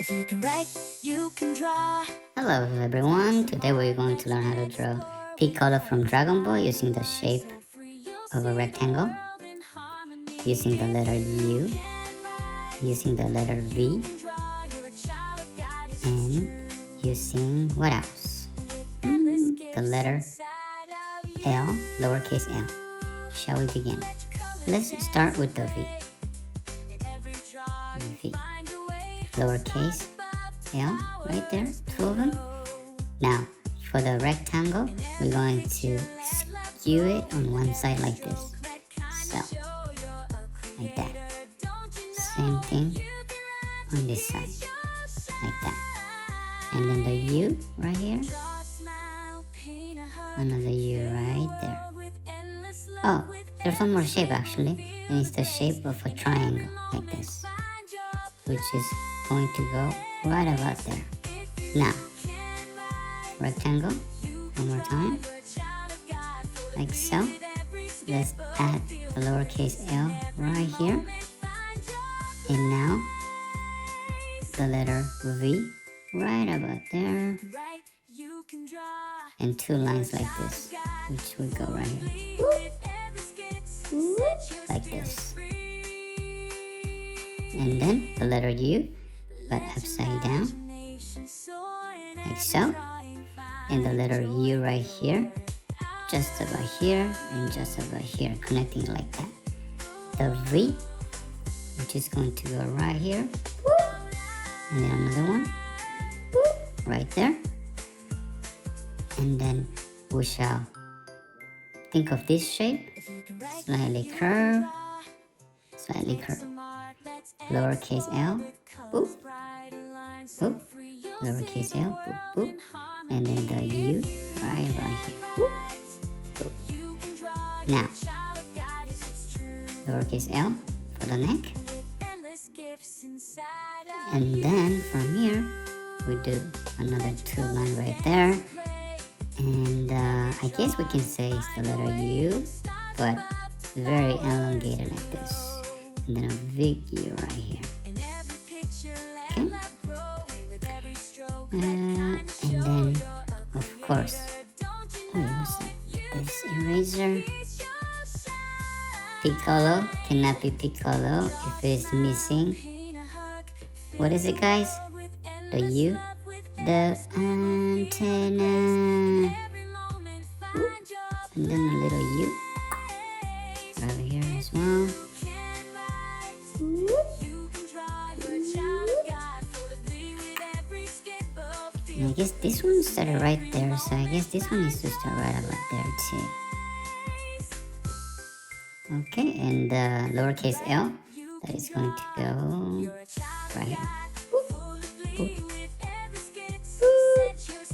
If you can write, you can draw. Hello everyone, today we're going to learn how to draw Piccolo from Dragon Ball using the shape of a rectangle, using the letter U, using the letter V, and using what else? The letter L, lowercase l. Shall we begin? Let's start with the V. V. Lowercase l, right there, two of them. Now, for the rectangle, we're going to skew it on one side like this. So, like that. Same thing on this side, like that. And then the U right here. Another U right there. Oh, there's one more shape actually. And it's the shape of a triangle, like this. Which is going to go right about there. Now, rectangle, one more time, like so. Let's add the lowercase l right here, and now the letter V right about there, and two lines like this, which would go right here, like this, and then the letter U, but upside down, like so. And the letter U right here, just about here and just about here, connecting like that. The V, which is going to go right here, and then another one right there. And then we shall think of this shape, slightly curved, lowercase l, boop, boop, lowercase l, boop, boop, and then the U right here. Boop, boop. Now, lowercase l for the neck, and then from here we do another two line right there, and I guess we can say it's the letter U, but very elongated like this, and then a big U right here. Okay. And then, of course, this eraser. Piccolo cannot be Piccolo if it's missing. What is it, guys? The U, the antenna, and then a little U right here as well. And I guess this one started right there, so I guess this one needs to start right about there too. Okay, and the lowercase l, that is going to go right here. Boop, boop, boop.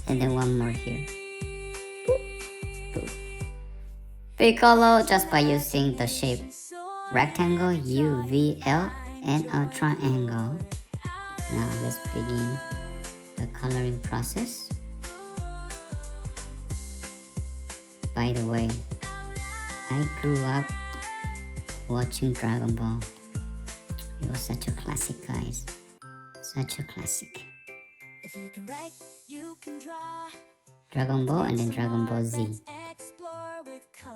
And then one more here. Boop, boop. Piccolo just by using the shape rectangle, U, V, L, and a triangle. Now let's begin the coloring process. By the way, I grew up watching Dragon Ball. It was such a classic, guys. Such a classic. Dragon Ball and then Dragon Ball Z.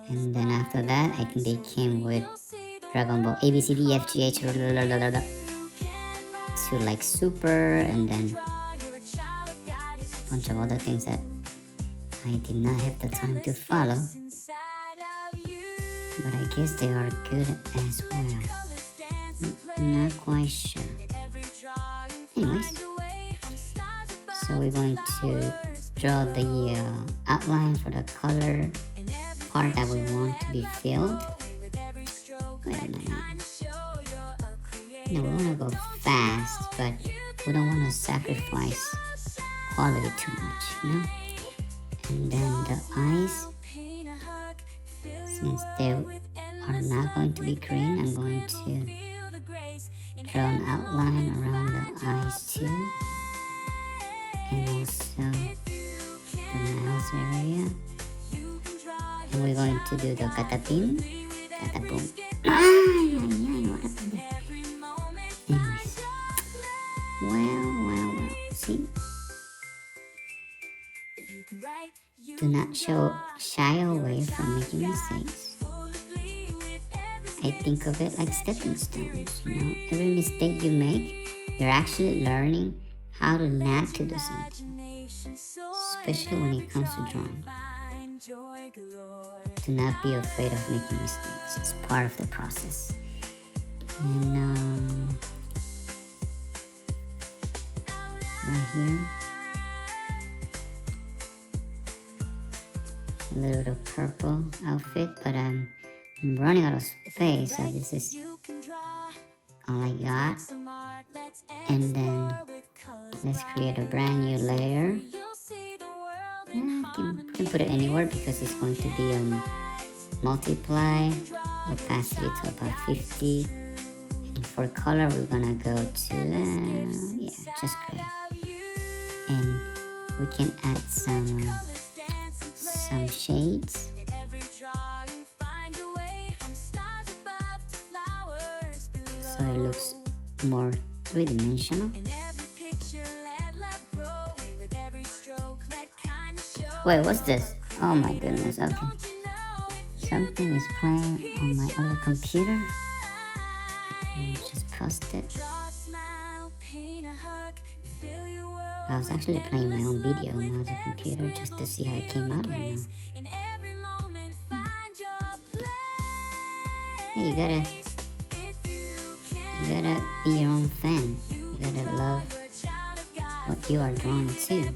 And then after that, I think they came with Dragon Ball A, B, C, D, F, G, H, to like Super, and then bunch of other things that I did not have the time to follow, but I guess they are good as well. Not quite sure. Anyways, so we're going to draw the outline for the color part that we want to be filled. Wait a minute. No, we want to go fast, but we don't want to sacrifice quality too much, you know? And then the eyes, since they are not going to be green, I'm going to draw an outline around the eyes too, and also the mouth area. And we're going to do the katapin, kataboom. What happened there? Anyways, well, do not shy away from making mistakes. I think of it like stepping stones, you know. Every mistake you make, you're actually learning how to not to do something, especially when it comes to drawing. Do not be afraid of making mistakes. It's part of the process. And right here, a little bit of purple outfit, but I'm running out of space, so this is all I got. And then let's create a brand new layer. You can put it anywhere because it's going to be multiply opacity to about 50. And for color, we're gonna go to just gray. And we can add some shades. So it looks more three-dimensional. Wait, what's this? Oh my goodness, okay. Something is playing on my other computer. Just post it. I was actually playing my own video on my other computer just to see how it came out. Hey, you gotta be your own fan. You gotta love what you are drawing too.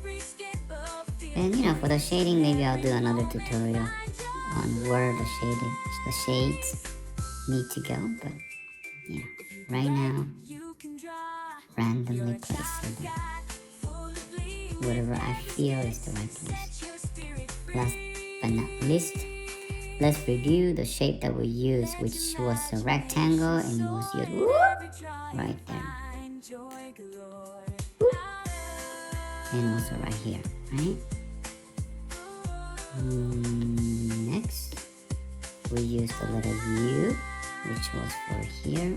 And you know, for the shading, maybe I'll do another tutorial on where the shades need to go. But you know, right now, randomly placing them. Whatever I feel is the right place. Last but not least, let's review the shape that we used, which was a rectangle, and it was used right there. And also right here, right? Next, we used the letter U, which was for here.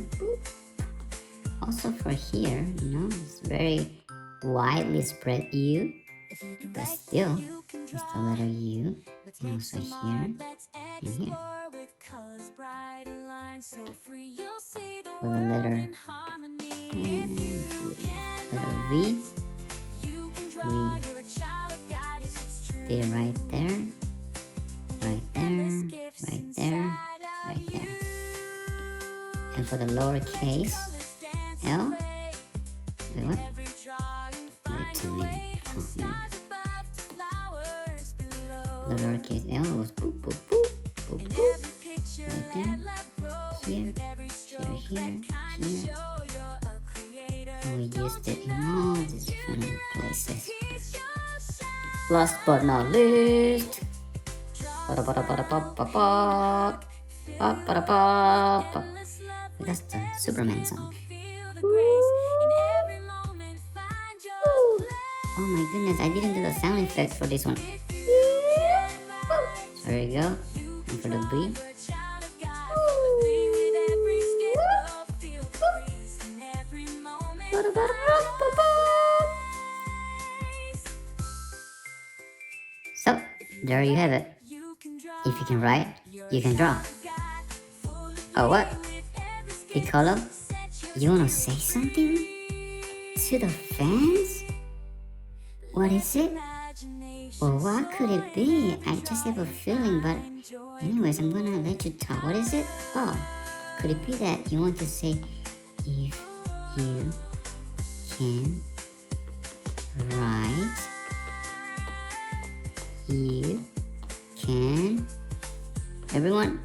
Also for here, you know, it's very widely spread U, but still, it's the letter U, and also here and here. For the letter V, we did right there, right there, right there, right there. And for the lowercase L, wait, what? Wait a minute. The lowercase L was boop, boop, boop, boop, boop. Right there, here, here. And we used it in all these different places. Last but not least, that's the Superman song. Oh my goodness, I didn't do the sound effects for this one. So there you go. And for the B. So, there you have it. If you can write, you can draw. Oh, what? Piccolo, you wanna say something to the fans? What is it? Well, what could it be? I just have a feeling, but anyways, I'm gonna let you talk. What is it? Oh, could it be that you want to say, if you can write, you can, everyone,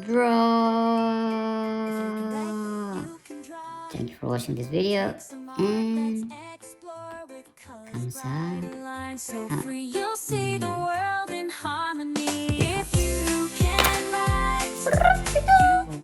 draw. Thank you for watching this video, and thumbs up. So free, you'll see the world in harmony if you can write.